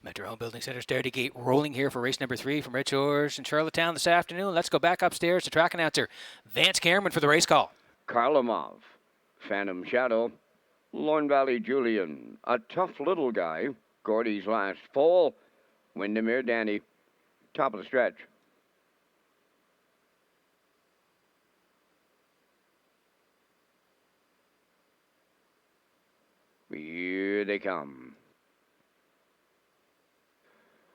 Metro Home Building Center starting gate rolling here for race number 3 from Redshores in Charlottetown this afternoon. Let's go back upstairs to track announcer Vance Cameron for the race call. Karlamov, Phantom Shadow, Lorne Valley Julian, a tough little guy, Gordy's Last Fall, Windermere Danny, top of the stretch. Here they come.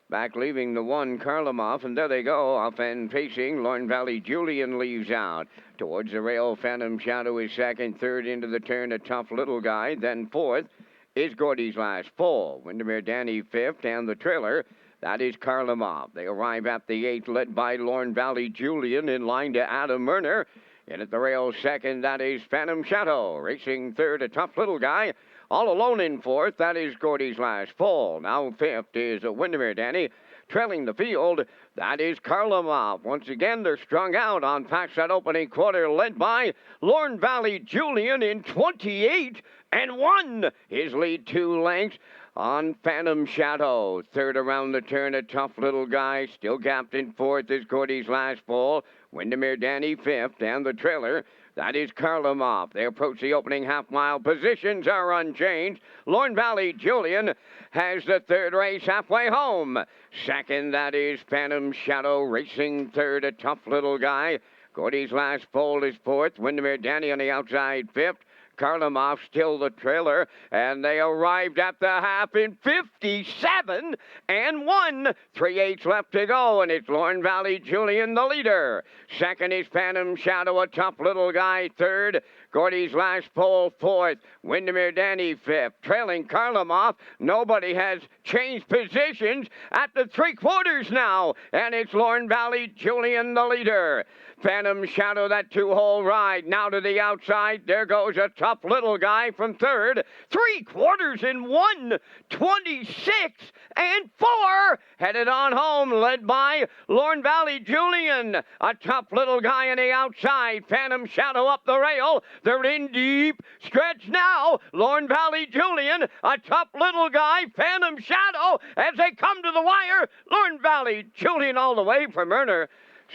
Back leaving the 1, Karlamov, and there they go, off and facing. Lorne Valley Julian leaves out. Towards the rail, Phantom Shadow is second. Third into the turn, a tough little guy. Then fourth is Gordy's Last Fall. Windermere Danny fifth, and the trailer, that is Karlamov. They arrive at the 8th, led by Lorne Valley Julian, in line to Adam Murner. In at the rail second, that is Phantom Shadow. Racing third, a tough little guy. All alone in fourth, that is Gordy's Last Fall. Now fifth is Windermere Danny. Trailing the field, that is Karlamov. Once again, they're strung out on past that opening quarter, led by Lorne Valley Julian in 28 and 1. His lead 2 lengths on Phantom Shadow. Third around the turn, a tough little guy. Still gapped in fourth is Gordy's Last Fall. Windermere Danny fifth, and the trailer, that is Karlamov. They approach the opening half-mile. Positions are unchanged. Lorne Valley Julian has the third race halfway home. Second, that is Phantom Shadow. Racing third, a tough little guy. Gordy's Last Foal is fourth. Windermere Danny on the outside fifth. Karlamov still the trailer, and they arrived at the half in 57 and 1. 3/8 left to go, and it's Lorne Valley Julian, the leader. Second is Phantom Shadow, a tough little guy. Third, Gordy's Last Pole fourth. Windermere Danny fifth. Trailing Karlamov. Nobody has changed positions at the 3/4 now, and it's Lorne Valley Julian, the leader. Phantom Shadow, that 2-hole ride. Now to the outside. There goes a tough little guy from third. 3/4 in 1. 26 and 4. Headed on home, led by Lorne Valley Julian. A tough little guy on the outside. Phantom Shadow up the rail. They're in deep stretch now. Lorne Valley Julian, a tough little guy. Phantom Shadow as they come to the wire. Lorne Valley Julian all the way from Murner.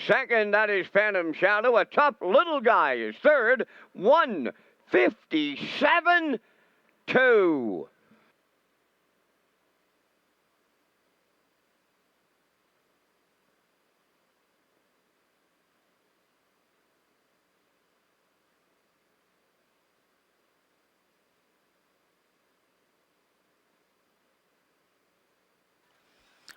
Second, that is Phantom Shadow. A tough little guy is third. 1:57.2.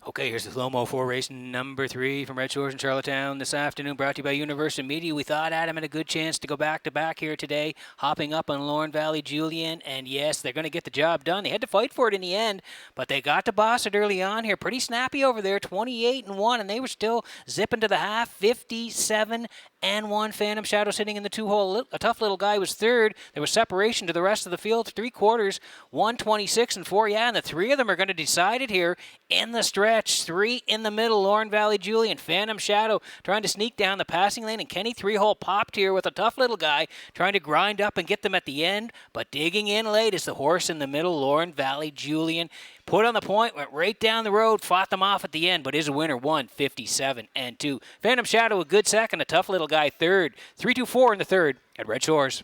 Okay, here's the slow-mo for race number 3 from Redshores in Charlottetown this afternoon, brought to you by Universal Media. We thought Adam had a good chance to go back-to-back here today, hopping up on Lorne Valley Julian, and yes, they're going to get the job done. They had to fight for it in the end, but they got to boss it early on here. Pretty snappy over there, 28 and 1, and they were still zipping to the half, 57 and 1. Phantom Shadow sitting in the 2-hole. A tough little guy was third. There was separation to the rest of the field, 3/4, 1:26 and 4. Yeah, and the 3 of them are going to decide it here in the stretch. 3 in the middle, Lorne Valley Julian. Phantom Shadow trying to sneak down the passing lane, and Kenny 3-hole popped here with a tough little guy trying to grind up and get them at the end, but digging in late is the horse in the middle, Lorne Valley Julian. Put on the point, went right down the road, fought them off at the end, but is a winner, 1:57 and 2. Phantom Shadow a good second, a tough little guy third. 3-2-4 in the third at Red Shores.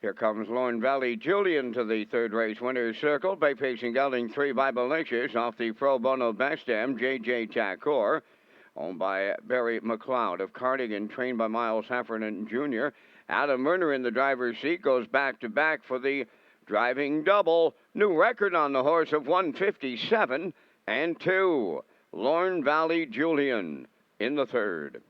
Here comes Lorne Valley Julian to the third race winner's circle. Bay Pacing Gelding 3 Bible Lectures off the Pro Bono Best M, J.J. Tackor. Owned by Barry McLeod of Cardigan, trained by Miles Heffernan Jr. Adam Murner in the driver's seat goes back-to-back for the Driving double, new record on the horse of 157 and 2. Lorne Valley Julian in the third.